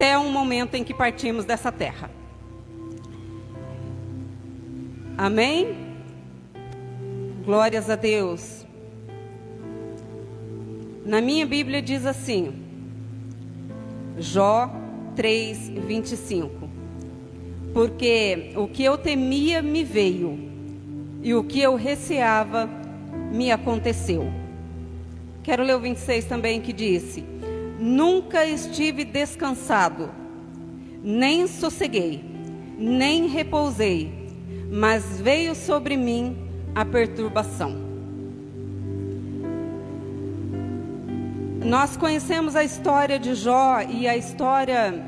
até um momento em que partimos dessa terra. Amém? Glórias a Deus. Na minha Bíblia diz assim, Jó 3:25. Porque o que eu temia me veio, e o que eu receava me aconteceu. Quero ler o 26 também, que disse: nunca estive descansado, nem sosseguei, nem repousei, mas veio sobre mim a perturbação. Nós conhecemos a história de Jó, e a história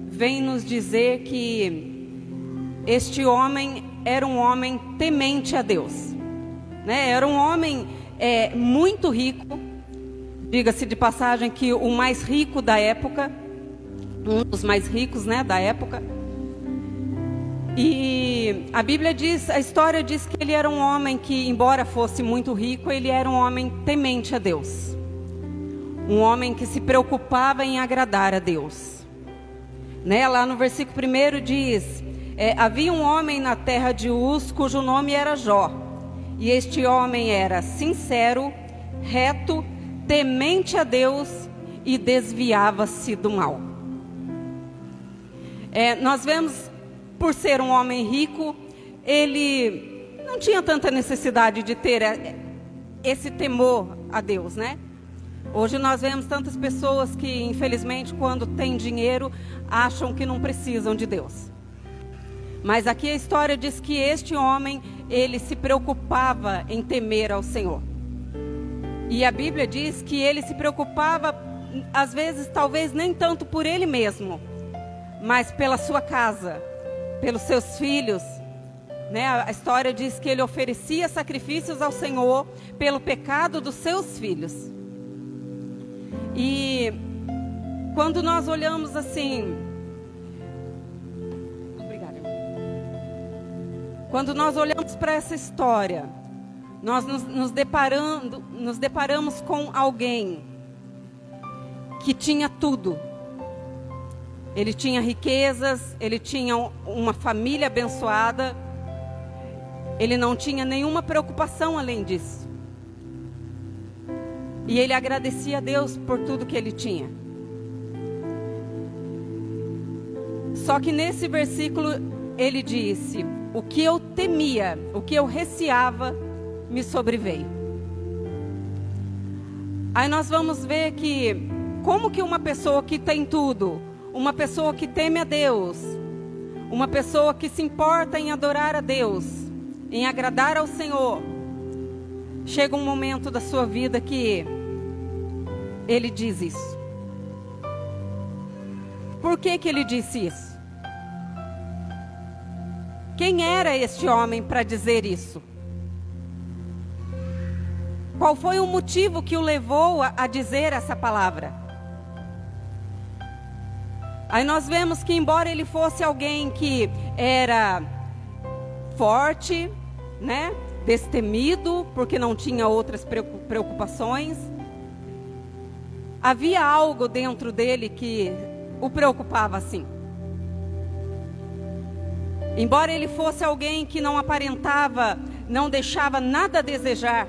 vem nos dizer que este homem era um homem temente a Deus, né? Era um homem muito rico, diga-se de passagem que o mais rico da época, um dos mais ricos, né, da época. E a Bíblia diz, a história diz que ele era um homem que, embora fosse muito rico, ele era um homem temente a Deus. Um homem que se preocupava em agradar a Deus, né? Lá no versículo 1 diz: havia um homem na terra de Uz, cujo nome era Jó. E este homem era sincero, reto, temente a Deus e desviava-se do mal. Nós vemos, por ser um homem rico, ele não tinha tanta necessidade de ter esse temor a Deus, né? Hoje nós vemos tantas pessoas que, infelizmente, quando têm dinheiro, acham que não precisam de Deus. Mas aqui a história diz que este homem, ele se preocupava em temer ao Senhor. E a Bíblia diz que ele se preocupava, às vezes, talvez nem tanto por ele mesmo, mas pela sua casa, pelos seus filhos, né? A história diz que ele oferecia sacrifícios ao Senhor pelo pecado dos seus filhos. E quando nós olhamos assim, quando nós olhamos para essa história, nós nos deparamos com alguém que tinha tudo. Ele tinha riquezas, ele tinha uma família abençoada, ele não tinha nenhuma preocupação além disso. E ele agradecia a Deus por tudo que ele tinha. Só que nesse versículo ele disse: o que eu temia, o que eu receava, me sobreveio. Aí nós vamos ver que, como que uma pessoa que tem tudo, uma pessoa que teme a Deus, uma pessoa que se importa em adorar a Deus, em agradar ao Senhor, chega um momento da sua vida que ele diz isso. Por que que ele disse isso? Quem era este homem para dizer isso? Qual foi o motivo que o levou a dizer essa palavra? Aí nós vemos que, embora ele fosse alguém que era forte, né, destemido, porque não tinha outras preocupações, havia algo dentro dele que o preocupava assim. Embora ele fosse alguém que não aparentava, não deixava nada a desejar,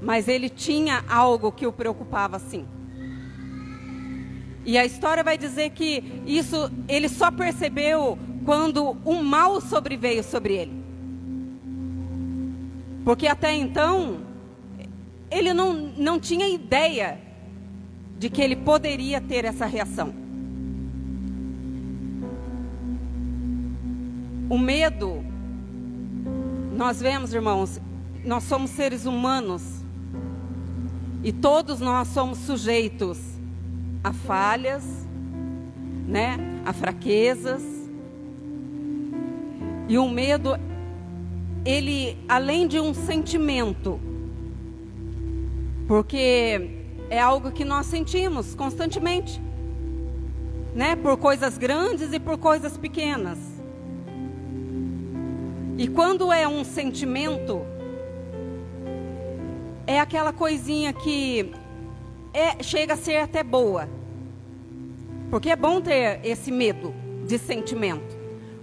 mas ele tinha algo que o preocupava assim. E a história vai dizer que isso ele só percebeu quando um mal sobreveio sobre ele. Porque até então, ele não tinha ideia de que ele poderia ter essa reação. O medo, nós vemos, irmãos, nós somos seres humanos e todos nós somos sujeitos a falhas, né, a fraquezas. E o medo, ele, além de um sentimento, porque é algo que nós sentimos constantemente, né, por coisas grandes e por coisas pequenas. E quando é um sentimento, é aquela coisinha que chega a ser até boa. Porque é bom ter esse medo de sentimento.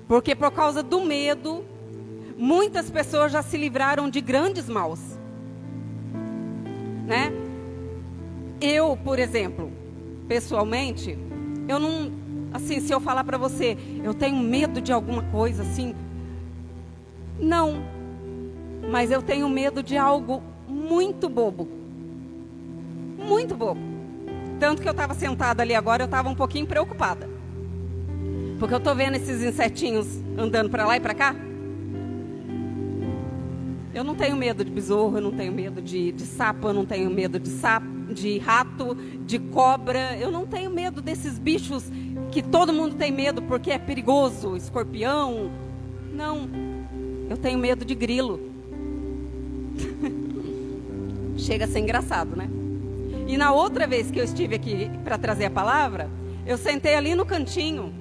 Porque por causa do medo, muitas pessoas já se livraram de grandes maus. Né? Eu, por exemplo, pessoalmente, eu não, assim, se eu falar para você, eu tenho medo de alguma coisa, assim, não, mas eu tenho medo de algo muito bobo, tanto que eu estava sentada ali agora, eu estava um pouquinho preocupada, porque eu estou vendo esses insetinhos andando para lá e para cá. Eu não tenho medo de besouro, eu não tenho medo de sapo, eu não tenho medo de rato, de cobra. Eu não tenho medo desses bichos que todo mundo tem medo porque é perigoso, escorpião. Não, eu tenho medo de grilo. Chega a ser engraçado, né? E na outra vez que eu estive aqui para trazer a palavra, eu sentei ali no cantinho.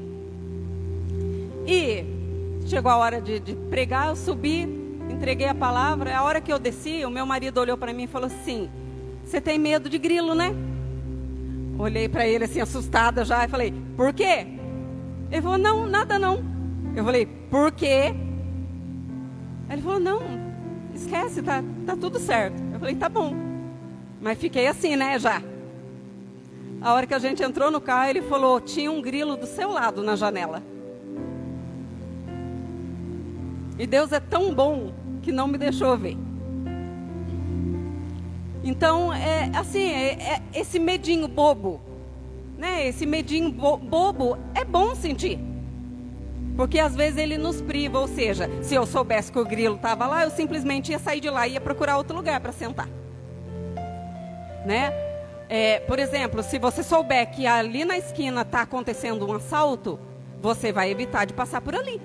E chegou a hora de pregar, eu subi. Entreguei a palavra, a hora que eu desci, o meu marido olhou para mim e falou assim: você tem medo de grilo, né? Olhei para ele assim, assustada já, e falei: por quê? Ele falou: não, nada não. Eu falei: por quê? Ele falou: não, esquece, tá tudo certo. Eu falei: tá bom. Mas fiquei assim, né, já. A hora que a gente entrou no carro, ele falou: tinha um grilo do seu lado na janela. E Deus é tão bom que não me deixou ver. Então, esse medinho bobo, né? Esse medinho bobo é bom sentir. Porque às vezes ele nos priva, ou seja, se eu soubesse que o grilo estava lá, eu simplesmente ia sair de lá e ia procurar outro lugar para sentar. Né? Por exemplo, se você souber que ali na esquina está acontecendo um assalto, você vai evitar de passar por ali.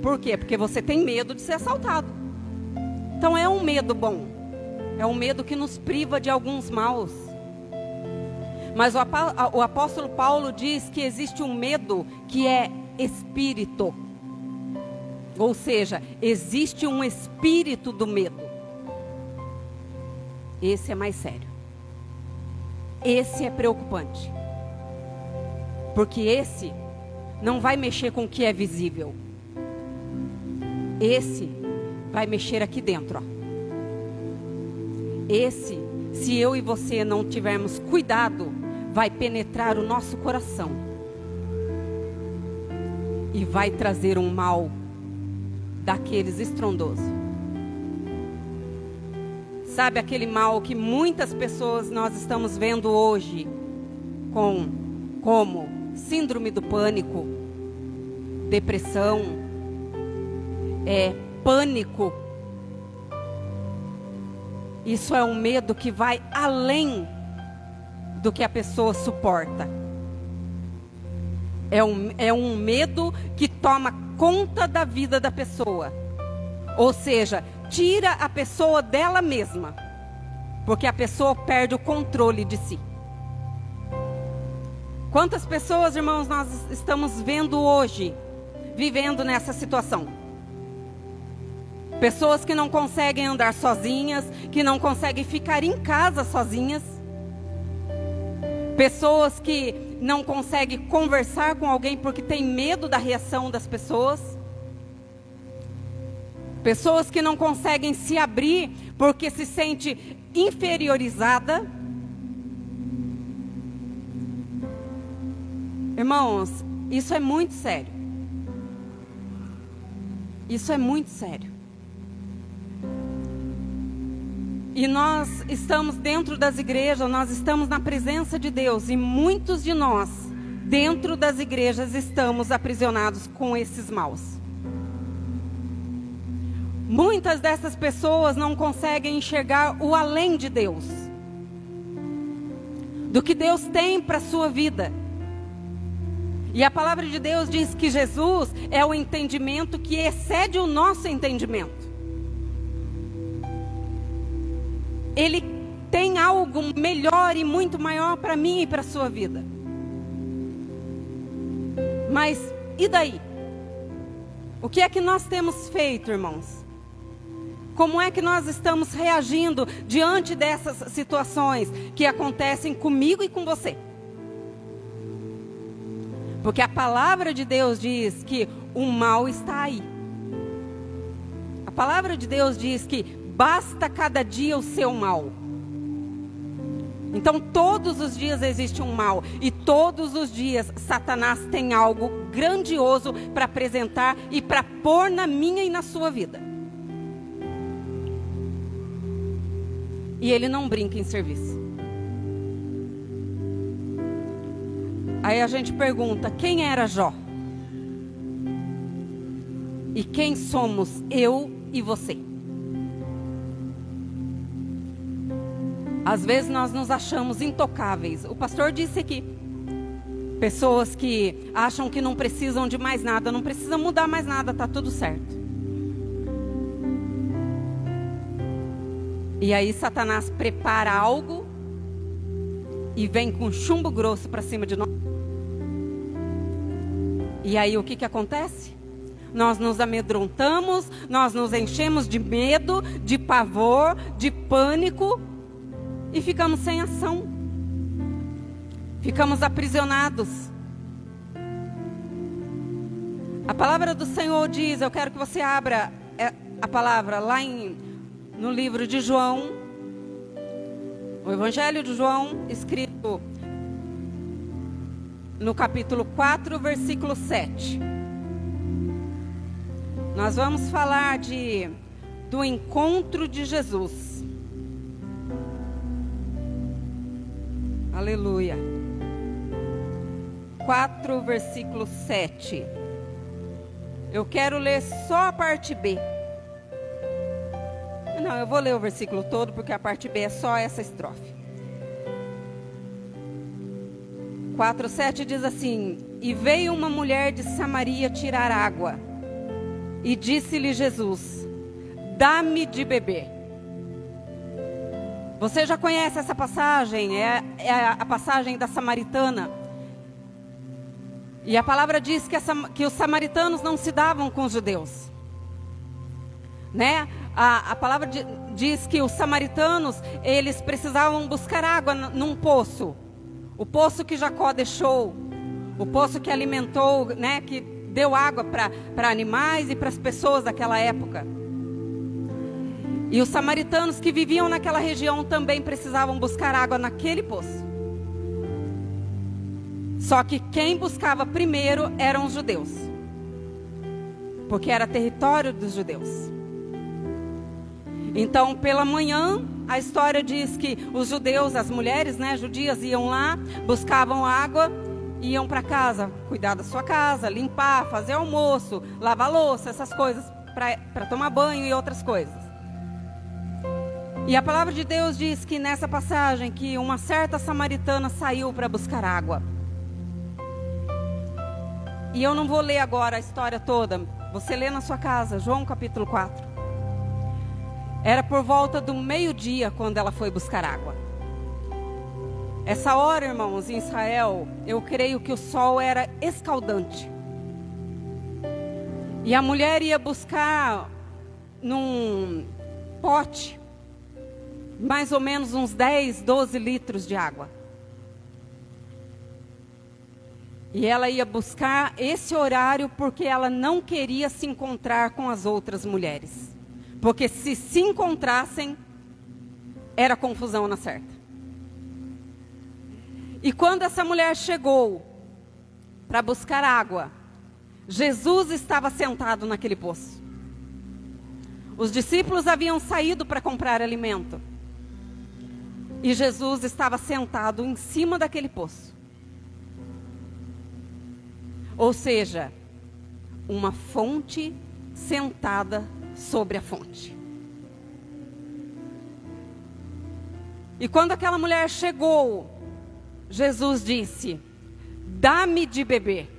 Por quê? Porque você tem medo de ser assaltado. Então é um medo bom. É um medo que nos priva de alguns maus. Mas o apóstolo Paulo diz que existe um medo que é espírito. Ou seja, existe um espírito do medo. Esse é mais sério. Esse é preocupante. Porque esse não vai mexer com o que é visível. Esse vai mexer aqui dentro, ó. Esse, se eu e você não tivermos cuidado, vai penetrar o nosso coração. E vai trazer um mal daqueles estrondoso. Sabe aquele mal que muitas pessoas nós estamos vendo hoje, como síndrome do pânico, depressão, pânico. Isso é um medo que vai além do que a pessoa suporta. É um medo que toma conta da vida da pessoa. Ou seja, tira a pessoa dela mesma. Porque a pessoa perde o controle de si. Quantas pessoas, irmãos, nós estamos vendo hoje, vivendo nessa situação? Pessoas que não conseguem andar sozinhas, que não conseguem ficar em casa sozinhas. Pessoas que não conseguem conversar com alguém porque tem medo da reação das pessoas. Pessoas que não conseguem se abrir porque se sente inferiorizada. Irmãos, isso é muito sério. Isso é muito sério. E nós estamos dentro das igrejas, nós estamos na presença de Deus. E muitos de nós, dentro das igrejas, estamos aprisionados com esses maus. Muitas dessas pessoas não conseguem enxergar o além de Deus. Do que Deus tem para a sua vida. E a palavra de Deus diz que Jesus é o entendimento que excede o nosso entendimento. Ele tem algo melhor e muito maior para mim e para a sua vida. Mas e daí? O que é que nós temos feito, irmãos? Como é que nós estamos reagindo diante dessas situações que acontecem comigo e com você? Porque a palavra de Deus diz que o mal está aí. A palavra de Deus diz que basta cada dia o seu mal. Então todos os dias existe um mal. E todos os dias Satanás tem algo grandioso para apresentar e para pôr na minha e na sua vida. E ele não brinca em serviço. Aí a gente pergunta, quem era Jó? E quem somos eu e você? Às vezes nós nos achamos intocáveis. O pastor disse aqui, pessoas que acham que não precisam de mais nada, não precisa mudar mais nada, está tudo certo. E aí Satanás prepara algo e vem com chumbo grosso para cima de nós. E aí o que acontece? Nós nos amedrontamos, nós nos enchemos de medo, de pavor, de pânico e ficamos sem ação. Ficamos aprisionados. A palavra do Senhor diz, eu quero que você abra a palavra lá no livro de João, o Evangelho de João, escrito no capítulo 4, versículo 7. Nós vamos falar do encontro de Jesus. Aleluia. 4, versículo 7. Eu quero ler só a parte B. Não, eu vou ler o versículo todo, porque a parte B é só essa estrofe. 4:7 diz assim: E veio uma mulher de Samaria tirar água, e disse-lhe Jesus: Dá-me de beber. Você já conhece essa passagem? É a passagem da samaritana. E a palavra diz que os samaritanos não se davam com os judeus, né? A palavra diz que os samaritanos, eles precisavam buscar água num poço. O poço que Jacó deixou, o poço que alimentou, né, que deu água para animais e para as pessoas daquela época. E os samaritanos que viviam naquela região também precisavam buscar água naquele poço. Só que quem buscava primeiro eram os judeus, porque era território dos judeus. Então, pela manhã, a história diz que os judeus, as mulheres, né, judias, iam lá, buscavam água, iam para casa, cuidar da sua casa, limpar, fazer almoço, lavar louça, essas coisas, para tomar banho e outras coisas. E a palavra de Deus diz que nessa passagem, que uma certa samaritana saiu para buscar água. E eu não vou ler agora a história toda, você lê na sua casa, João capítulo 4. Era por volta do meio-dia quando ela foi buscar água. Essa hora, irmãos, em Israel, eu creio que o sol era escaldante. E a mulher ia buscar num pote, mais ou menos uns 10, 12 litros de água. E ela ia buscar esse horário porque ela não queria se encontrar com as outras mulheres. Porque se encontrassem, era confusão na certa. E quando essa mulher chegou para buscar água, Jesus estava sentado naquele poço. Os discípulos haviam saído para comprar alimento. E Jesus estava sentado em cima daquele poço. Ou seja, uma fonte sentada sobre a fonte. E quando aquela mulher chegou, Jesus disse: Dá-me de beber.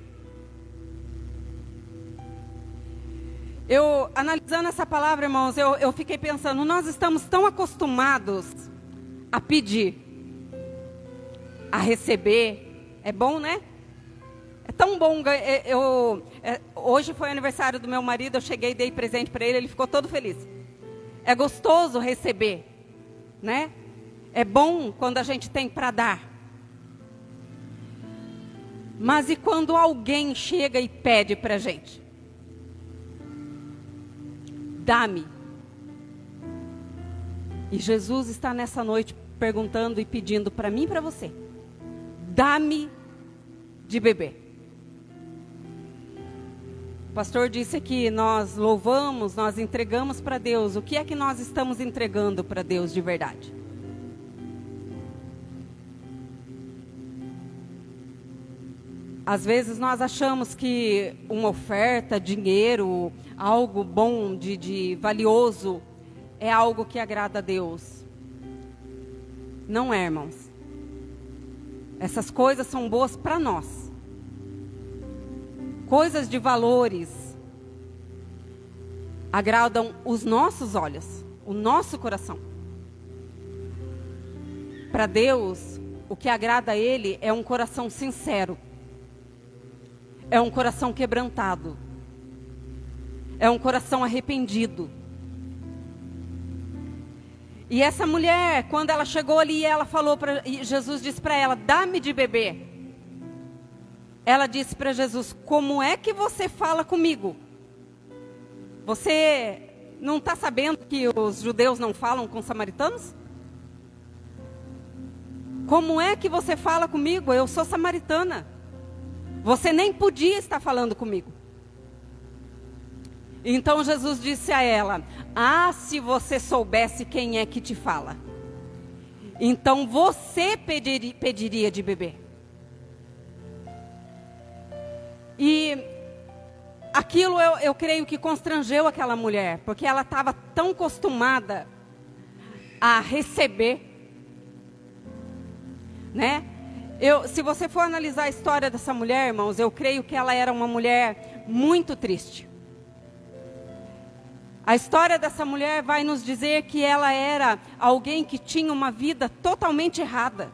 Eu, analisando essa palavra, irmãos, eu fiquei pensando, nós estamos tão acostumados a pedir, a receber. É bom, né? É tão bom. Hoje foi aniversário do meu marido, eu cheguei, dei presente para ele, ele ficou todo feliz. É gostoso receber, né? É bom quando a gente tem para dar. Mas e quando alguém chega e pede para a gente? Dá-me. E Jesus está nessa noite perguntando e pedindo para mim e para você: dá-me de beber. O pastor disse que nós louvamos, nós entregamos para Deus. O que é que nós estamos entregando para Deus de verdade? Às vezes nós achamos que uma oferta, dinheiro, algo bom, de valioso, é algo que agrada a Deus. Não é, irmãos. Essas coisas são boas para nós. Coisas de valores agradam os nossos olhos, o nosso coração. Para Deus, o que agrada a Ele é um coração sincero. É um coração quebrantado. É um coração arrependido. E essa mulher, quando ela chegou ali, ela falou para Jesus, disse para ela: dá-me de beber. Ela disse para Jesus: como é que você fala comigo? Você não está sabendo que os judeus não falam com os samaritanos? Como é que você fala comigo? Eu sou samaritana. Você nem podia estar falando comigo. Então Jesus disse a ela: ah, se você soubesse quem é que te fala, então você pediria de beber. E aquilo eu creio que constrangeu aquela mulher, porque ela estava tão acostumada a receber, né? Se você for analisar a história dessa mulher, irmãos, eu creio que ela era uma mulher muito triste. A história dessa mulher vai nos dizer que ela era alguém que tinha uma vida totalmente errada.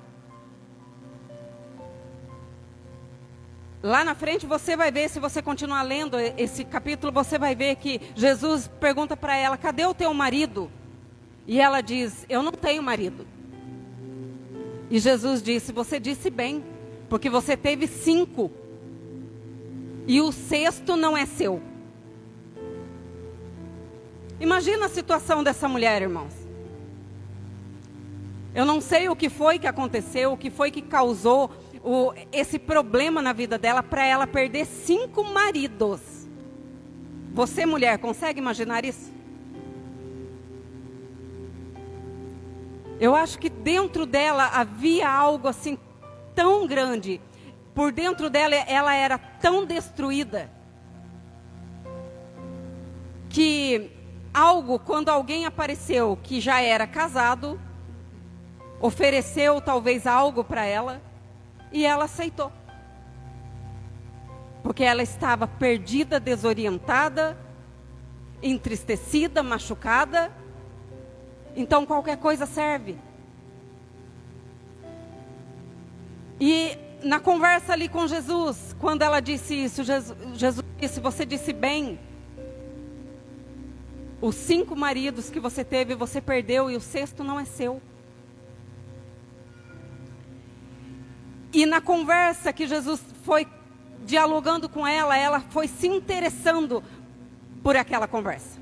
Lá na frente você vai ver, se você continuar lendo esse capítulo, você vai ver que Jesus pergunta para ela: cadê o teu marido? E ela diz: eu não tenho marido. E Jesus disse: você disse bem, porque você teve 5, e o 6º não é seu. Imagina a situação dessa mulher, irmãos. Eu não sei o que foi que aconteceu, o que foi que causou esse problema na vida dela, para ela perder 5 maridos. Você, mulher, consegue imaginar isso? Eu acho que dentro dela havia algo assim tão grande. Por dentro dela, ela era tão destruída, que quando alguém apareceu que já era casado, ofereceu talvez algo para ela, e ela aceitou. Porque ela estava perdida, desorientada, entristecida, machucada. Então qualquer coisa serve. E na conversa ali com Jesus, quando ela disse isso, Jesus disse: você disse bem. Os 5 maridos que você teve, você perdeu, e o 6º não é seu. E na conversa que Jesus foi dialogando com ela foi se interessando por aquela conversa.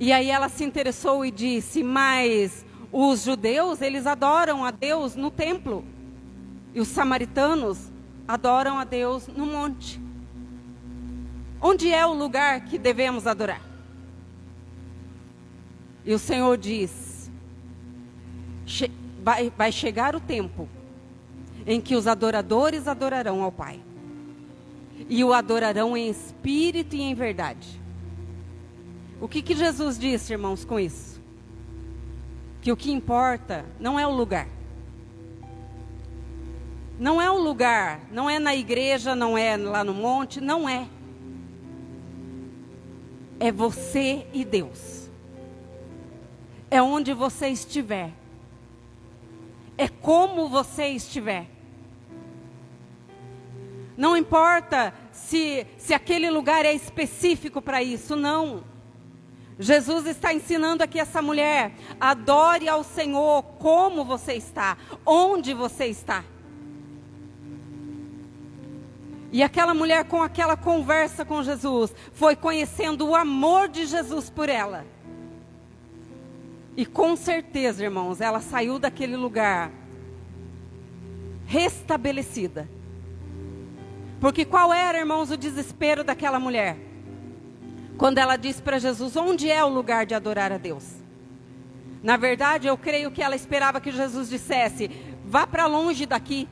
E aí ela se interessou e disse: mas os judeus, eles adoram a Deus no templo, e os samaritanos adoram a Deus no monte. Onde é o lugar que devemos adorar? E o Senhor diz: vai chegar o tempo em que os adoradores adorarão ao Pai, e o adorarão em espírito e em verdade. O que Jesus disse, irmãos, com isso? Que o que importa não é o lugar. Não é o lugar, não é na igreja, não é lá no monte, não é. É você e Deus. É onde você estiver. É como você estiver. Não importa se aquele lugar é específico para isso, não. Jesus está ensinando aqui essa mulher: adore ao Senhor como você está, onde você está. E aquela mulher, com aquela conversa com Jesus, foi conhecendo o amor de Jesus por ela. E com certeza, irmãos, ela saiu daquele lugar restabelecida. Porque qual era, irmãos, o desespero daquela mulher? Quando ela disse para Jesus: onde é o lugar de adorar a Deus? Na verdade, eu creio que ela esperava que Jesus dissesse: vá para longe daqui.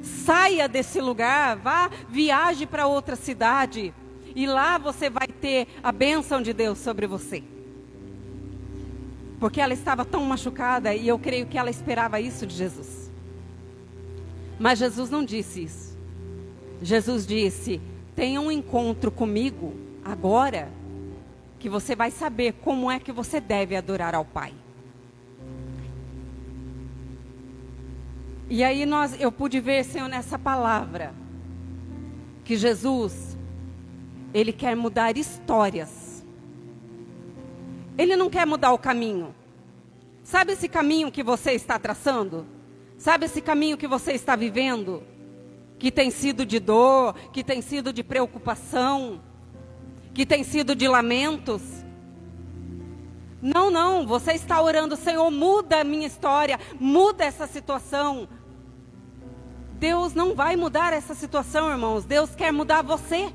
Saia desse lugar, vá, viaje para outra cidade. E lá você vai ter a bênção de Deus sobre você. Porque ela estava tão machucada, e eu creio que ela esperava isso de Jesus. Mas Jesus não disse isso. Jesus disse: tenha um encontro comigo agora, que você vai saber como é que você deve adorar ao Pai. E aí eu pude ver, Senhor, nessa palavra, que Jesus, Ele quer mudar histórias. Ele não quer mudar o caminho. Sabe esse caminho que você está traçando? Sabe esse caminho que você está vivendo? Que tem sido de dor, que tem sido de preocupação, que tem sido de lamentos. Não, você está orando: Senhor, muda a minha história, muda essa situação. Deus não vai mudar essa situação, irmãos. Deus quer mudar você.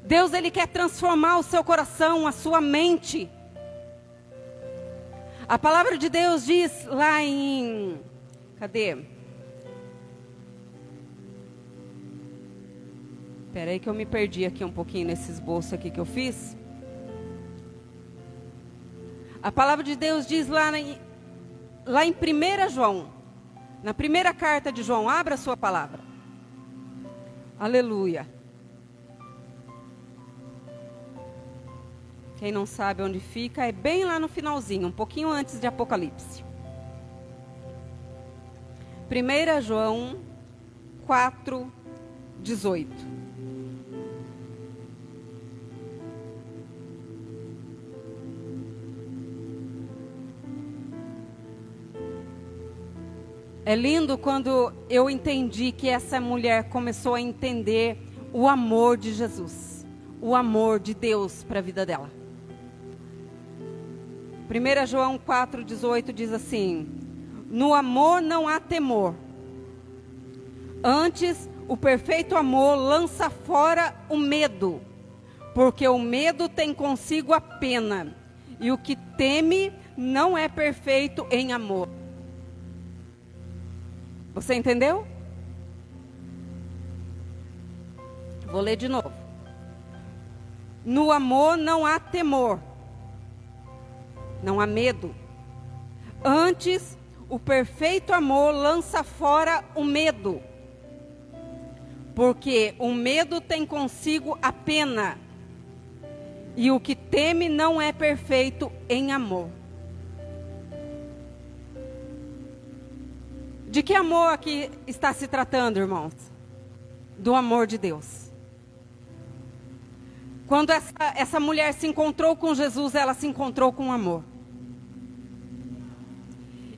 Deus, Ele quer transformar o seu coração, a sua mente. A palavra de Deus diz lá em... Cadê? Espera aí que eu me perdi aqui um pouquinho nesse esboço aqui que eu fiz. A palavra de Deus diz lá em 1 João, na primeira carta de João. Abra a sua palavra. Aleluia. Quem não sabe onde fica, é bem lá no finalzinho, um pouquinho antes de Apocalipse. 1 João 4:18. É lindo quando eu entendi que essa mulher começou a entender o amor de Jesus, o amor de Deus para a vida dela. 1 João 4:18 diz assim: no amor não há temor. Antes, o perfeito amor lança fora o medo, porque o medo tem consigo a pena, e o que teme não é perfeito em amor. Você entendeu? Vou ler de novo. No amor não há temor, não há medo. Antes, o perfeito amor lança fora o medo, porque o medo tem consigo a pena, e o que teme não é perfeito em amor. De que amor aqui está se tratando, irmãos? Do amor de Deus. Quando essa mulher se encontrou com Jesus, ela se encontrou com amor.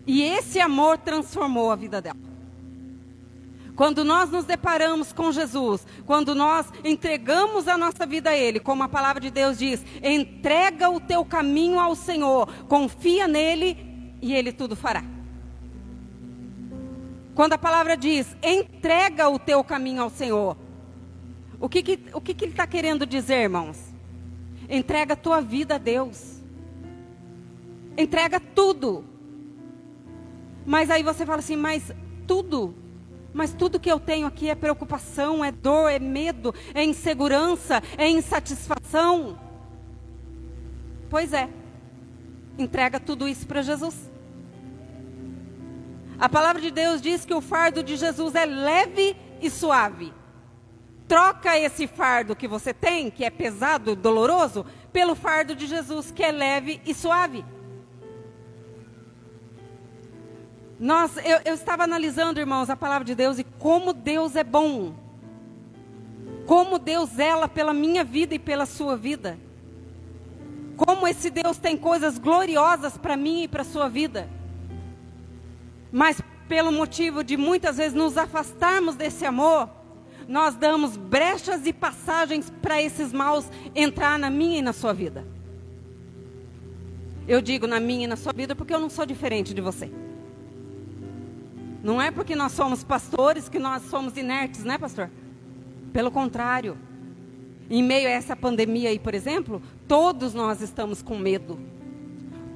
E esse amor transformou a vida dela. Quando nós nos deparamos com Jesus, quando nós entregamos a nossa vida a Ele, como a palavra de Deus diz: entrega o teu caminho ao Senhor, confia nele e Ele tudo fará. Quando a palavra diz: entrega o teu caminho ao Senhor, o que Ele está querendo dizer, irmãos? Entrega a tua vida a Deus. Entrega tudo. Mas aí você fala assim: mas tudo que eu tenho aqui é preocupação, é dor, é medo, é insegurança, é insatisfação. Pois é, entrega tudo isso para Jesus. A palavra de Deus diz que o fardo de Jesus é leve e suave. Troca esse fardo que você tem, que é pesado, doloroso, pelo fardo de Jesus, que é leve e suave. Eu estava analisando, irmãos, a palavra de Deus, e como Deus é bom. Como Deus zela pela minha vida e pela sua vida. Como esse Deus tem coisas gloriosas para mim e para a sua vida. Mas pelo motivo de muitas vezes nos afastarmos desse amor, nós damos brechas e passagens para esses maus entrar na minha e na sua vida. Eu digo na minha e na sua vida porque eu não sou diferente de você. Não é porque nós somos pastores que nós somos inertes, né, pastor? Pelo contrário. Em meio a essa pandemia aí, por exemplo, todos nós estamos com medo.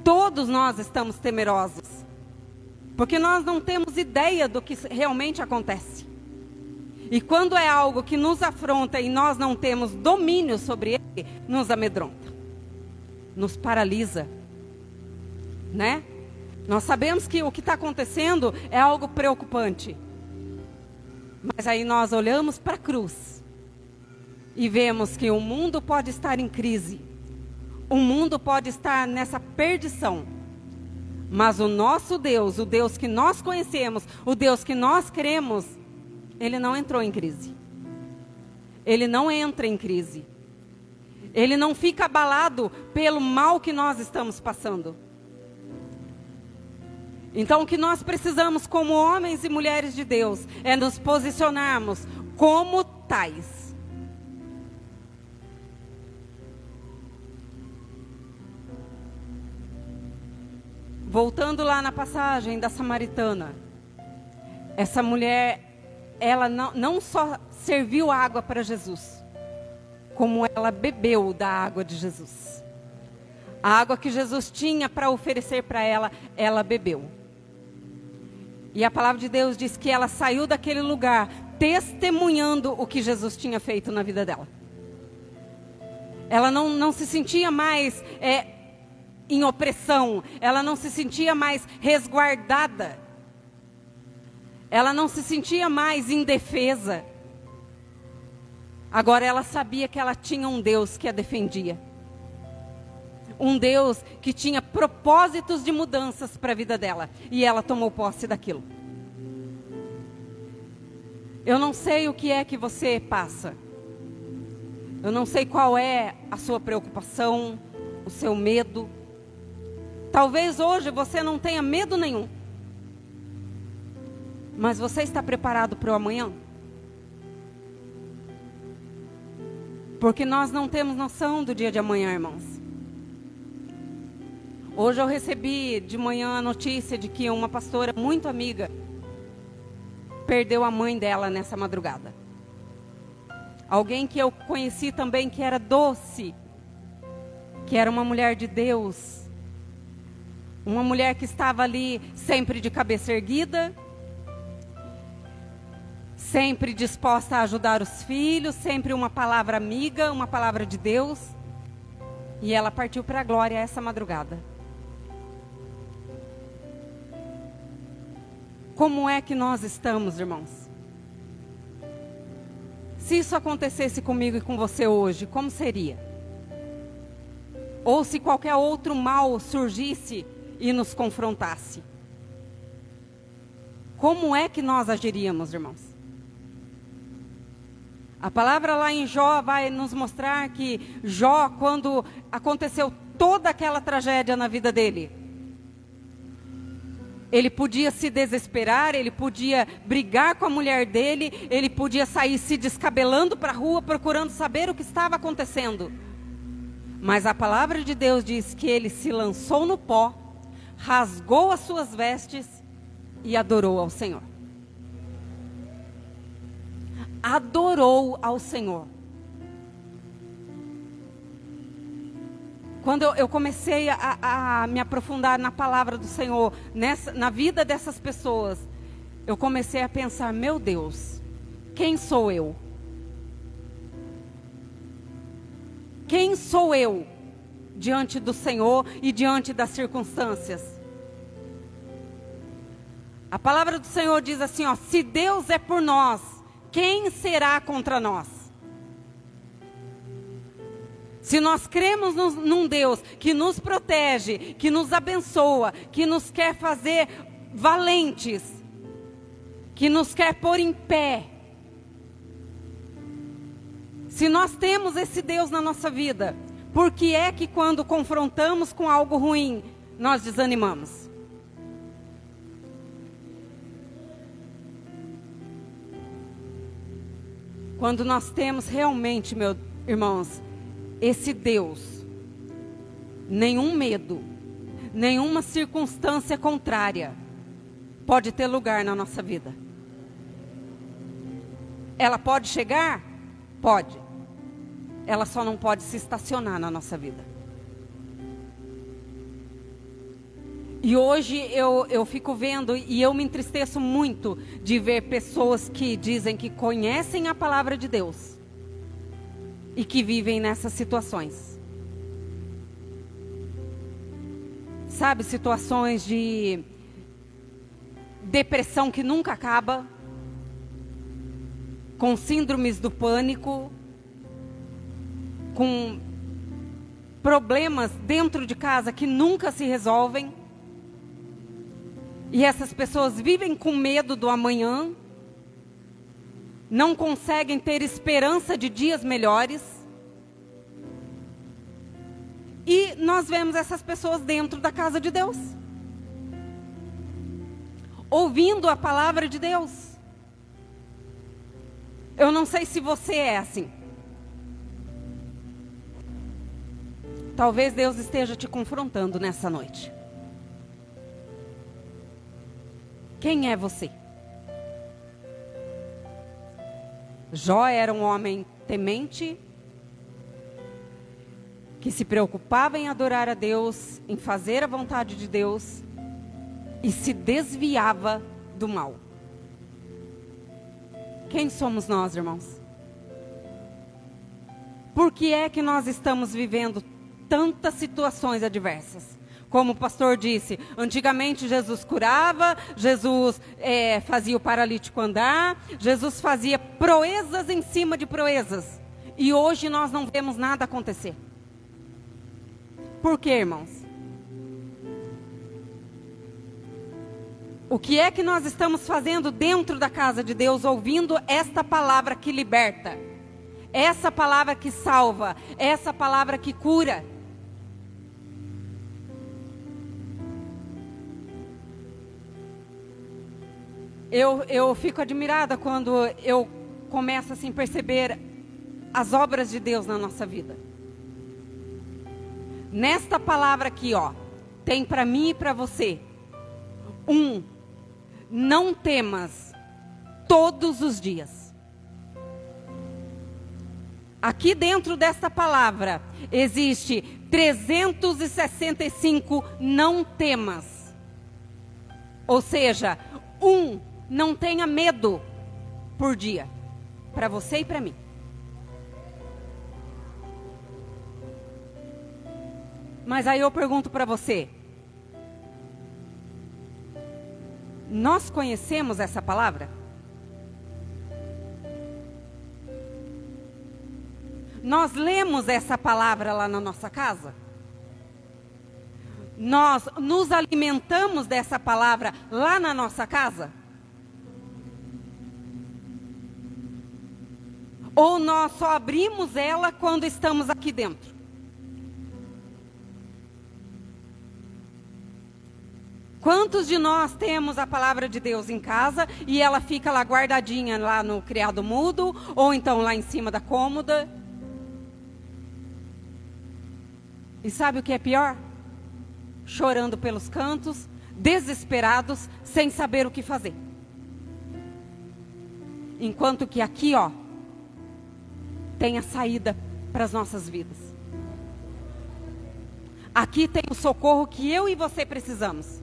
Todos nós estamos temerosos. Porque nós não temos ideia do que realmente acontece. E quando é algo que nos afronta e nós não temos domínio sobre ele, nos amedronta. Nos paralisa. Né? Nós sabemos que o que está acontecendo é algo preocupante. Mas aí nós olhamos para a cruz e vemos que o mundo pode estar em crise. O mundo pode estar nessa perdição. Mas o nosso Deus, o Deus que nós conhecemos, o Deus que nós cremos, Ele não entrou em crise. Ele não entra em crise. Ele não fica abalado pelo mal que nós estamos passando. Então o que nós precisamos como homens e mulheres de Deus é nos posicionarmos como tais. Voltando lá na passagem da samaritana, essa mulher, ela não só serviu água para Jesus, como ela bebeu da água de Jesus. A água que Jesus tinha para oferecer para ela, ela bebeu. E a palavra de Deus diz que ela saiu daquele lugar testemunhando o que Jesus tinha feito na vida dela. Ela não se sentia mais em opressão, ela não se sentia mais resguardada, ela não se sentia mais indefesa. Agora ela sabia que ela tinha um Deus que a defendia, um Deus que tinha propósitos de mudanças para a vida dela, e ela tomou posse daquilo. Eu não sei o que é que você passa, eu não sei qual é a sua preocupação, o seu medo. Talvez hoje você não tenha medo nenhum, mas você está preparado para o amanhã? Porque nós não temos noção do dia de amanhã, irmãos. Hoje eu recebi de manhã a notícia de que uma pastora muito amiga perdeu a mãe dela nessa madrugada. Alguém que eu conheci também que era doce, que era uma mulher de Deus, uma mulher que estava ali sempre de cabeça erguida, sempre disposta a ajudar os filhos, sempre uma palavra amiga, uma palavra de Deus. E ela partiu para a glória essa madrugada. Como é que nós estamos, irmãos? Se isso acontecesse comigo e com você hoje, como seria? Ou se qualquer outro mal surgisse e nos confrontasse, como é que nós agiríamos, irmãos? A palavra lá em Jó vai nos mostrar que Jó, quando aconteceu toda aquela tragédia na vida dele, ele podia se desesperar, ele podia brigar com a mulher dele, ele podia sair se descabelando para a rua procurando saber o que estava acontecendo. Mas a palavra de Deus diz que ele se lançou no pó, rasgou as suas vestes e adorou ao Senhor. Adorou ao Senhor. Quando eu comecei a me aprofundar na palavra do Senhor, na vida dessas pessoas, eu comecei a pensar, meu Deus, quem sou eu? Quem sou eu diante do Senhor e diante das circunstâncias? A palavra do Senhor diz assim, ó, se Deus é por nós, quem será contra nós? Se nós cremos num Deus que nos protege, que nos abençoa, que nos quer fazer valentes, que nos quer pôr em pé, se nós temos esse Deus na nossa vida, por que é que quando confrontamos com algo ruim, nós desanimamos? Quando nós temos realmente, meus irmãos, esse Deus, nenhum medo, nenhuma circunstância contrária pode ter lugar na nossa vida. Ela pode chegar? Pode. Ela só não pode se estacionar na nossa vida. E hoje eu fico vendo e eu me entristeço muito de ver pessoas que dizem que conhecem a palavra de Deus e que vivem nessas situações. Sabe, situações de depressão que nunca acaba, com síndromes do pânico, com problemas dentro de casa que nunca se resolvem. E essas pessoas vivem com medo do amanhã, não conseguem ter esperança de dias melhores. E nós vemos essas pessoas dentro da casa de Deus, ouvindo a palavra de Deus. Eu não sei se você é assim. Talvez Deus esteja te confrontando nessa noite. Quem é você? Jó era um homem temente, que se preocupava em adorar a Deus, em fazer a vontade de Deus, e se desviava do mal. Quem somos nós, irmãos? Por que é que nós estamos vivendo tantas situações adversas? Como o pastor disse, antigamente Jesus curava, Jesus fazia o paralítico andar, Jesus fazia proezas em cima de proezas. E hoje nós não vemos nada acontecer. Por quê, irmãos? O que é que nós estamos fazendo dentro da casa de Deus, ouvindo esta palavra que liberta, essa palavra que salva, essa palavra que cura? Eu fico admirada quando eu começo assim a perceber as obras de Deus na nossa vida. Nesta palavra aqui, ó, tem para mim e para você. Não temas todos os dias. Aqui dentro desta palavra existe 365 não temas. Ou seja, não tenha medo por dia, para você e para mim. Mas aí eu pergunto para você, nós conhecemos essa palavra? Nós lemos essa palavra lá na nossa casa? Nós nos alimentamos dessa palavra lá na nossa casa? Ou nós só abrimos ela quando estamos aqui dentro? Quantos de nós temos a palavra de Deus em casa e ela fica lá guardadinha lá no criado mudo, ou então lá em cima da cômoda? E sabe o que é pior? Chorando pelos cantos, desesperados, sem saber o que fazer. Enquanto que aqui, ó, tem a saída para as nossas vidas. Aqui tem o socorro que eu e você precisamos.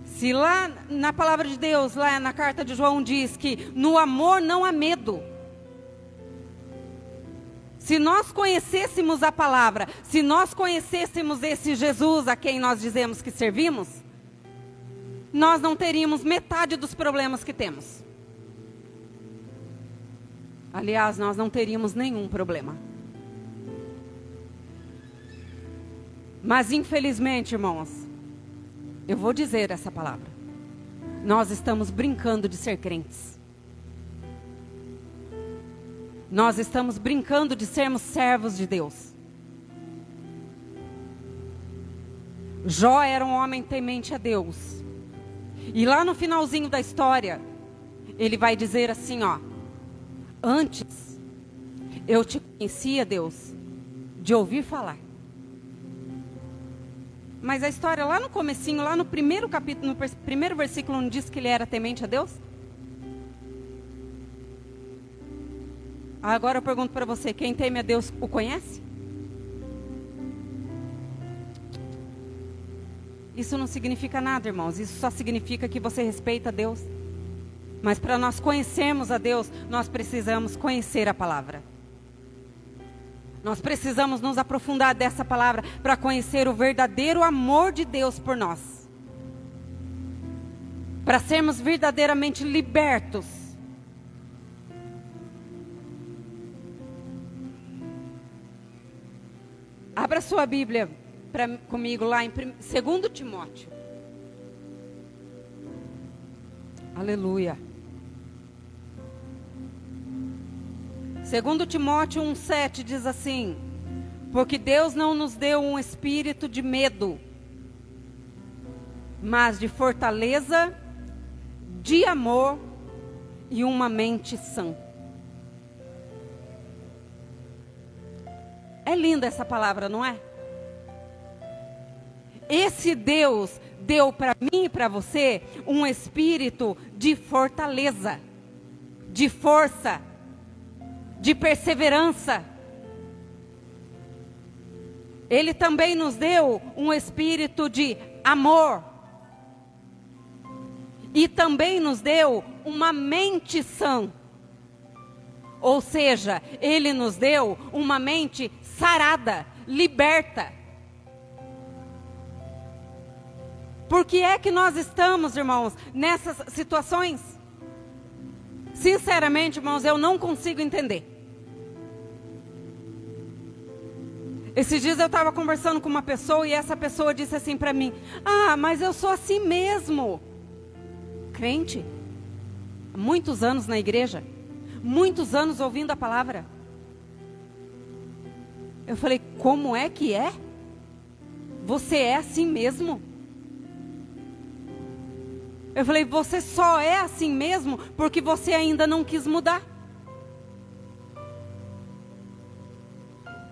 Se lá na palavra de Deus, lá na carta de João diz que no amor não há medo. Se nós conhecêssemos a palavra, se nós conhecêssemos esse Jesus a quem nós dizemos que servimos, nós não teríamos metade dos problemas que temos. Aliás, nós não teríamos nenhum problema. Mas infelizmente, irmãos, eu vou dizer essa palavra, nós estamos brincando de ser crentes. Nós estamos brincando de sermos servos de Deus. Jó era um homem temente a Deus. E lá no finalzinho da história, ele vai dizer assim, ó: antes eu te conhecia, Deus, de ouvir falar. Mas a história lá no comecinho, lá no primeiro capítulo, no primeiro versículo, não diz que ele era temente a Deus? Agora eu pergunto para você, quem teme a Deus o conhece? Isso não significa nada, irmãos. Isso só significa que você respeita a Deus. Mas para nós conhecermos a Deus, nós precisamos conhecer a palavra. Nós precisamos nos aprofundar dessa palavra para conhecer o verdadeiro amor de Deus por nós. Para sermos verdadeiramente libertos. Abra sua Bíblia comigo lá em 2 Timóteo. Aleluia. 2 Timóteo 1,7 diz assim: porque Deus não nos deu um espírito de medo, mas de fortaleza, de amor e uma mente sã. É linda essa palavra, não é? Esse Deus deu para mim e para você um espírito de fortaleza, de força, de perseverança. Ele também nos deu um espírito de amor. E também nos deu uma mente sã. Ou seja, Ele nos deu uma mente sarada, liberta. Por que é que nós estamos, irmãos, nessas situações? Sinceramente, irmãos, eu não consigo entender. Esses dias eu estava conversando com uma pessoa e essa pessoa disse assim para mim: ah, mas eu sou assim mesmo. Crente, há muitos anos na igreja, muitos anos ouvindo a palavra. Eu falei: como é que é? Você é assim mesmo? Eu falei: você só é assim mesmo porque você ainda não quis mudar.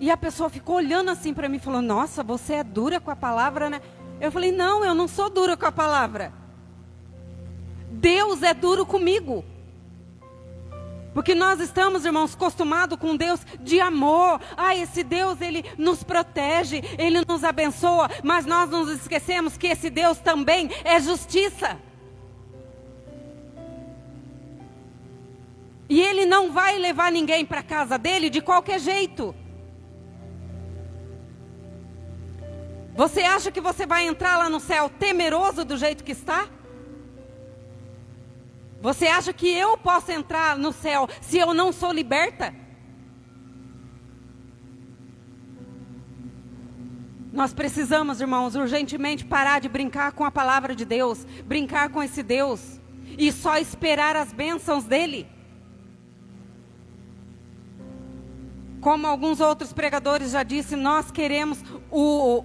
E a pessoa ficou olhando assim para mim e falou: nossa, você é dura com a palavra, né? Eu falei: não, eu não sou dura com a palavra. Deus é duro comigo. Porque nós estamos, irmãos, acostumados com Deus de amor. Ah, esse Deus, Ele nos protege, Ele nos abençoa. Mas nós nos esquecemos que esse Deus também é justiça. E Ele não vai levar ninguém para a casa dele de qualquer jeito. Você acha que você vai entrar lá no céu temeroso do jeito que está? Você acha que eu posso entrar no céu se eu não sou liberta? Nós precisamos, irmãos, urgentemente parar de brincar com a palavra de Deus, brincar com esse Deus e só esperar as bênçãos dele. Como alguns outros pregadores já disseram, nós queremos o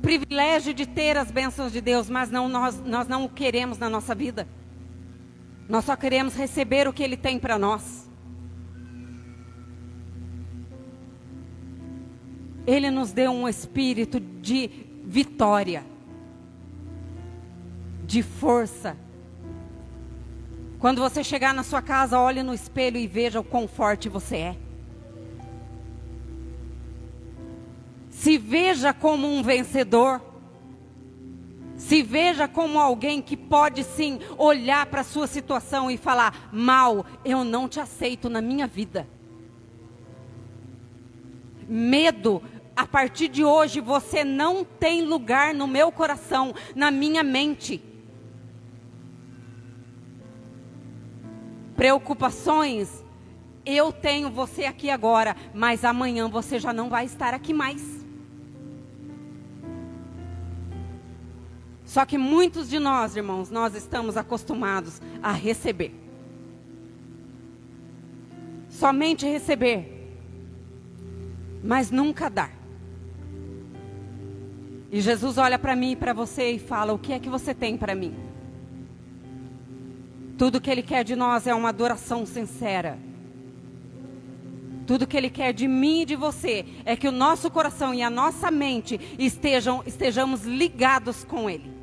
privilégio de ter as bênçãos de Deus, mas nós não o queremos na nossa vida. Nós só queremos receber o que Ele tem para nós. Ele nos deu um espírito de vitória, de força. Quando você chegar na sua casa, olhe no espelho e veja o quão forte você é. Se veja como um vencedor. Se veja como alguém que pode sim olhar para a sua situação e falar: mal, eu não te aceito na minha vida. Medo, a partir de hoje você não tem lugar no meu coração, na minha mente. Preocupações, eu tenho você aqui agora, mas amanhã você já não vai estar aqui mais. Só que muitos de nós, irmãos, nós estamos acostumados a receber. Somente receber. Mas nunca dar. E Jesus olha para mim e para você e fala: o que é que você tem para mim? Tudo que Ele quer de nós é uma adoração sincera. Tudo que Ele quer de mim e de você é que o nosso coração e a nossa mente estejamos ligados com Ele.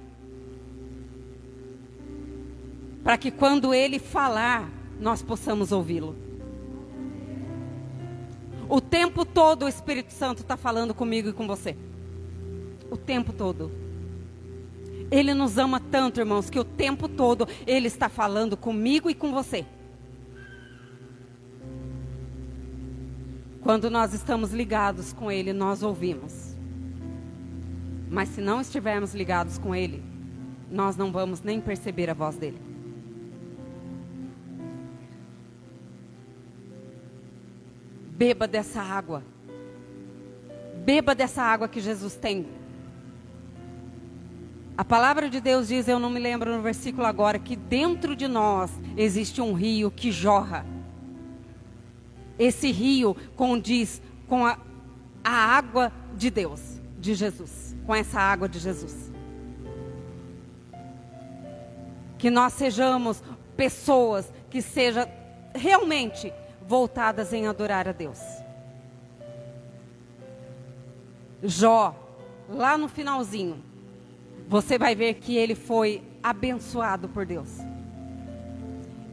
Para que quando Ele falar, nós possamos ouvi-lo. O tempo todo o Espírito Santo está falando comigo e com você. O tempo todo. Ele nos ama tanto, irmãos, que o tempo todo Ele está falando comigo e com você. Quando nós estamos ligados com Ele, nós ouvimos. Mas se não estivermos ligados com Ele, nós não vamos nem perceber a voz dEle. Beba dessa água. Beba dessa água que Jesus tem. A palavra de Deus diz, eu não me lembro no versículo agora, que dentro de nós existe um rio que jorra. Esse rio condiz com a água de Deus, de Jesus. Com essa água de Jesus. Que nós sejamos pessoas que sejam realmente voltadas em adorar a Deus. Jó, lá no finalzinho, você vai ver que ele foi abençoado por Deus.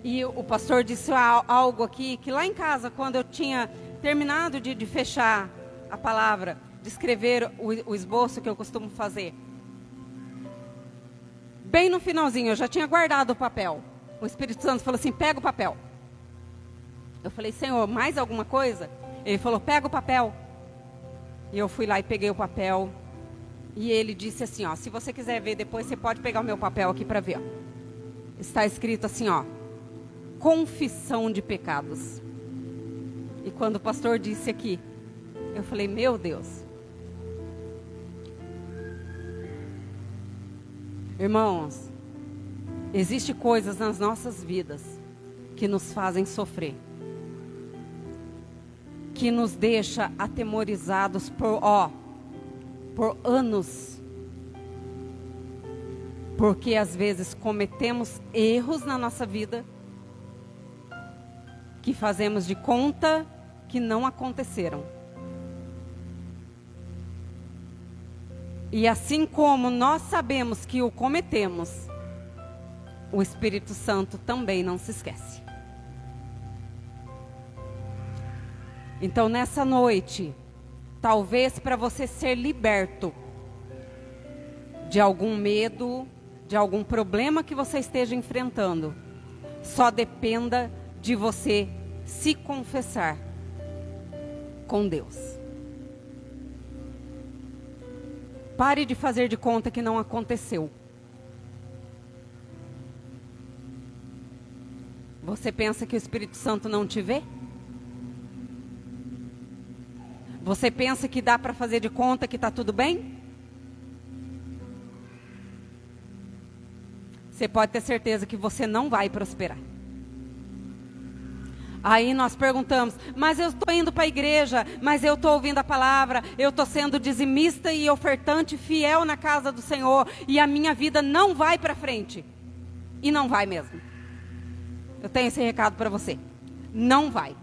E o pastor disse algo aqui, que lá em casa, quando eu tinha terminado de fechar a palavra, de escrever o esboço que eu costumo fazer, bem no finalzinho, eu já tinha guardado o papel. O Espírito Santo falou assim, pega o papel. Eu falei, Senhor, mais alguma coisa? Ele falou, pega o papel. E eu fui lá e peguei o papel. E ele disse assim, ó, se você quiser ver depois, você pode pegar o meu papel aqui para ver. Ó. Está escrito assim, ó, confissão de pecados. E quando o pastor disse aqui, eu falei, meu Deus. Irmãos, existem coisas nas nossas vidas que nos fazem sofrer. Que nos deixa atemorizados por anos. Porque às vezes cometemos erros na nossa vida que fazemos de conta que não aconteceram. E assim como nós sabemos que o cometemos, o Espírito Santo também não se esquece. Então nessa noite, talvez para você ser liberto de algum medo, de algum problema que você esteja enfrentando, só dependa de você se confessar com Deus. Pare de fazer de conta que não aconteceu. Você pensa que o Espírito Santo não te vê? Você pensa que dá para fazer de conta que está tudo bem? Você pode ter certeza que você não vai prosperar. Aí nós perguntamos, mas eu estou indo para a igreja, mas eu estou ouvindo a palavra, eu estou sendo dizimista e ofertante fiel na casa do Senhor, e a minha vida não vai para frente. E não vai mesmo. Eu tenho esse recado para você. Não vai.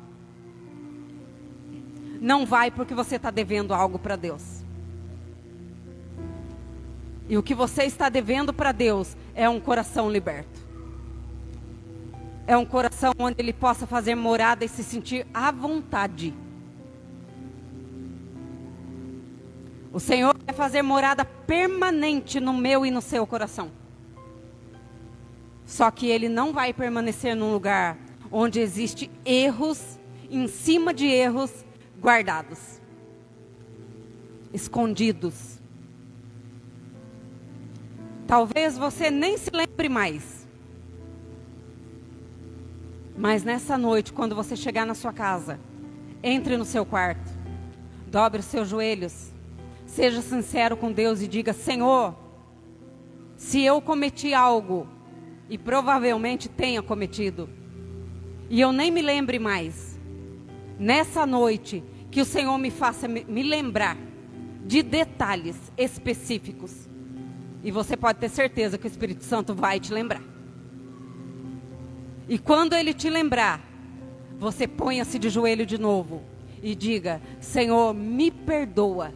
Não vai porque você está devendo algo para Deus. E o que você está devendo para Deus é um coração liberto. É um coração onde Ele possa fazer morada e se sentir à vontade. O Senhor vai fazer morada permanente no meu e no seu coração. Só que Ele não vai permanecer num lugar onde existe erros, em cima de erros, guardados, escondidos. Talvez você nem se lembre mais. Mas nessa noite, quando você chegar na sua casa, entre no seu quarto, dobre os seus joelhos, seja sincero com Deus e diga, Senhor, se eu cometi algo, e provavelmente tenha cometido, e eu nem me lembre mais, nessa noite, que o Senhor me faça me lembrar de detalhes específicos. E você pode ter certeza que o Espírito Santo vai te lembrar. E quando Ele te lembrar, você ponha-se de joelho de novo e diga: Senhor, me perdoa.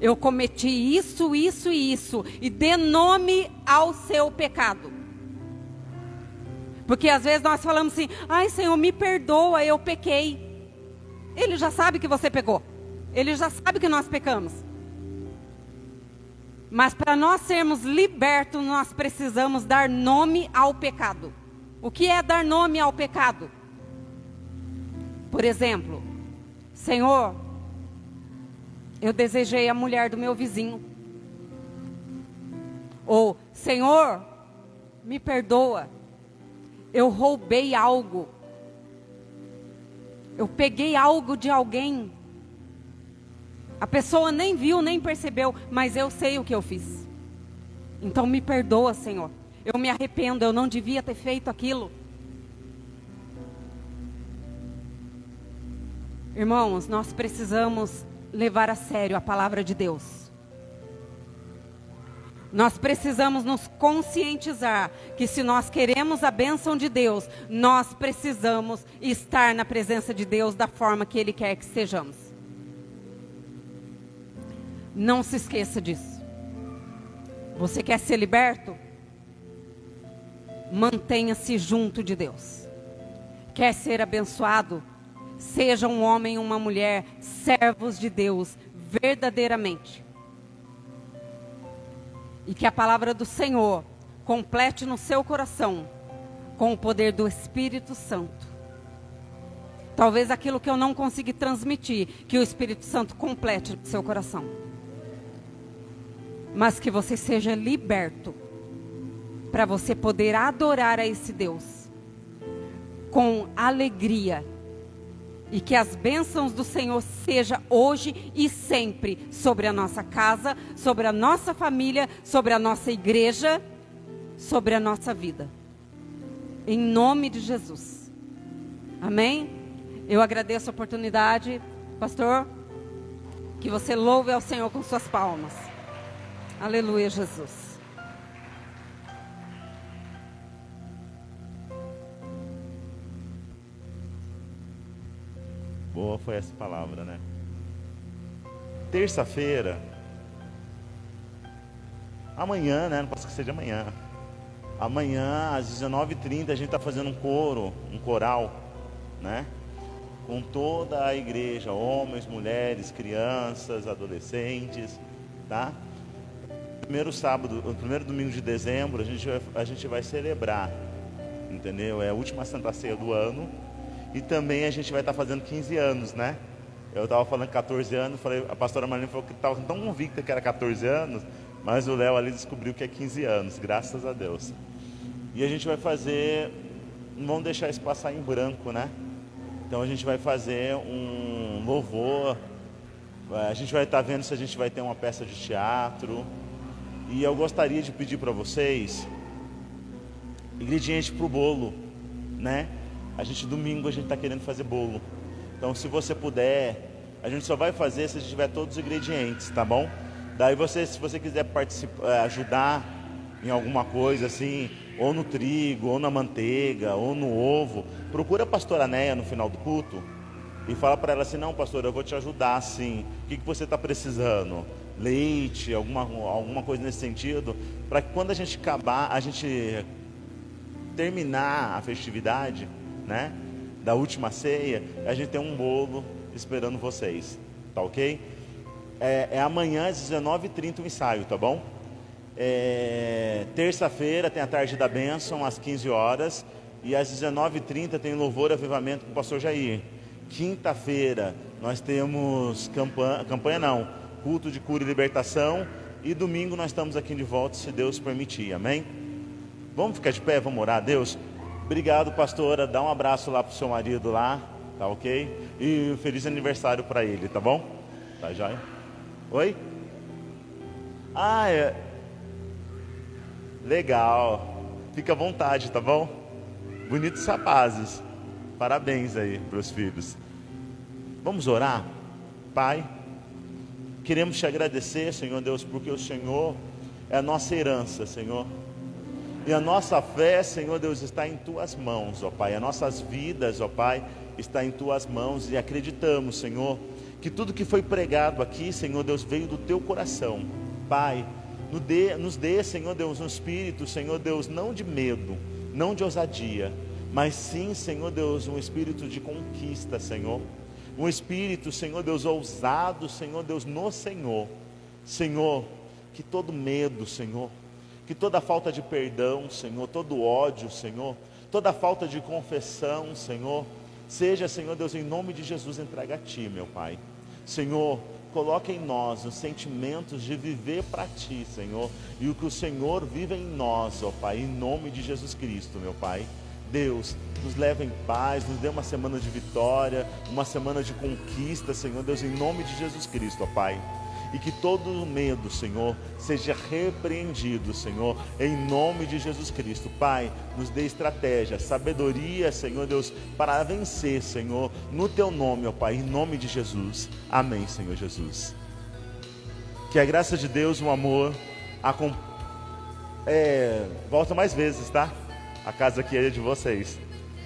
Eu cometi isso, isso e isso. E dê nome ao seu pecado. Porque às vezes nós falamos assim: ai, Senhor, me perdoa, eu pequei. Ele já sabe que você pecou. Ele já sabe que nós pecamos. Mas para nós sermos libertos, nós precisamos dar nome ao pecado. O que é dar nome ao pecado? Por exemplo, Senhor, eu desejei a mulher do meu vizinho. Ou, Senhor, me perdoa, eu roubei algo. Eu peguei algo de alguém. A pessoa nem viu, nem percebeu, mas eu sei o que eu fiz. Então me perdoa, Senhor. Eu me arrependo, eu não devia ter feito aquilo. Irmãos, nós precisamos levar a sério a palavra de Deus. Nós precisamos nos conscientizar que se nós queremos a bênção de Deus, nós precisamos estar na presença de Deus da forma que Ele quer que estejamos. Não se esqueça disso. Você quer ser liberto? Mantenha-se junto de Deus. Quer ser abençoado? Seja um homem ou uma mulher, servos de Deus, verdadeiramente. E que a palavra do Senhor complete no seu coração, com o poder do Espírito Santo. Talvez aquilo que eu não consegui transmitir, que o Espírito Santo complete no seu coração. Mas que você seja liberto, para você poder adorar a esse Deus, com alegria. E que as bênçãos do Senhor sejam hoje e sempre sobre a nossa casa, sobre a nossa família, sobre a nossa igreja, sobre a nossa vida. Em nome de Jesus. Amém? Eu agradeço a oportunidade, pastor, que você louve ao Senhor com suas palmas. Aleluia, Jesus. Boa foi essa palavra, né? Terça-feira, amanhã, né? Não posso esquecer de amanhã. Amanhã, às 19h30, a gente está fazendo um coral, né? Com toda a igreja, homens, mulheres, crianças, adolescentes, tá? Primeiro domingo de dezembro, a gente vai celebrar, entendeu? É a última Santa Ceia do ano. E também a gente vai estar fazendo 15 anos, né? Eu estava falando 14 anos, a pastora Marlene falou que estava tão convicta que era 14 anos, mas o Léo ali descobriu que é 15 anos, graças a Deus. E a gente vai fazer, não vamos deixar isso passar em branco, né? Então a gente vai fazer um louvor, a gente vai estar vendo se a gente vai ter uma peça de teatro. E eu gostaria de pedir para vocês ingredientes para o bolo, né? Domingo a gente está querendo fazer bolo. Então se você puder, a gente só vai fazer se a gente tiver todos os ingredientes, tá bom? Daí se você quiser participar, ajudar em alguma coisa assim, ou no trigo, ou na manteiga, ou no ovo, procura a pastora Neia no final do culto e fala para ela assim: não, pastora, eu vou te ajudar assim. O que você está precisando? Leite, alguma coisa nesse sentido, para que quando a gente terminar a festividade, né, da última ceia, a gente tem um bolo esperando vocês, tá ok? É amanhã às 19h30 o ensaio, tá bom? Terça-feira tem a tarde da bênção às 15 horas e às 19h30 tem louvor e avivamento com o pastor Jair. Quinta-feira nós temos culto de cura e libertação, e domingo nós estamos aqui de volta, se Deus permitir, amém? Vamos ficar de pé, vamos orar a Deus. Obrigado, pastora, dá um abraço lá pro seu marido lá, tá ok? E feliz aniversário para ele, tá bom? Tá joia? Oi? Legal, fica à vontade, tá bom? Bonitos rapazes, parabéns aí pros filhos. Vamos orar? Pai, queremos te agradecer, Senhor Deus, porque o Senhor é a nossa herança, Senhor. E a nossa fé, Senhor Deus, está em Tuas mãos, ó Pai. As nossas vidas, ó Pai, está em Tuas mãos. E acreditamos, Senhor, que tudo que foi pregado aqui, Senhor Deus, veio do Teu coração. Pai, nos dê, Senhor Deus, um espírito, Senhor Deus, não de medo, não de ousadia, mas sim, Senhor Deus, um espírito de conquista, Senhor. Um espírito, Senhor Deus, ousado, Senhor Deus, no Senhor. Senhor, que todo medo, Senhor, que toda falta de perdão, Senhor, todo ódio, Senhor, toda falta de confessão, Senhor, seja, Senhor Deus, em nome de Jesus, entregue a Ti, meu Pai. Senhor, coloque em nós os sentimentos de viver para Ti, Senhor, e o que o Senhor vive em nós, ó Pai, em nome de Jesus Cristo, meu Pai. Deus, nos leva em paz, nos dê uma semana de vitória, uma semana de conquista, Senhor Deus, em nome de Jesus Cristo, ó Pai. E que todo medo, Senhor, seja repreendido, Senhor, em nome de Jesus Cristo. Pai, nos dê estratégia, sabedoria, Senhor Deus, para vencer, Senhor, no Teu nome, ó Pai, em nome de Jesus. Amém, Senhor Jesus. Que a graça de Deus, o amor, volta mais vezes, tá? A casa aqui é de vocês.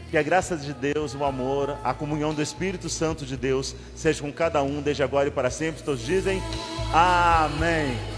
Que a graça de Deus, o amor, a comunhão do Espírito Santo de Deus seja com cada um, desde agora e para sempre. Todos dizem amém.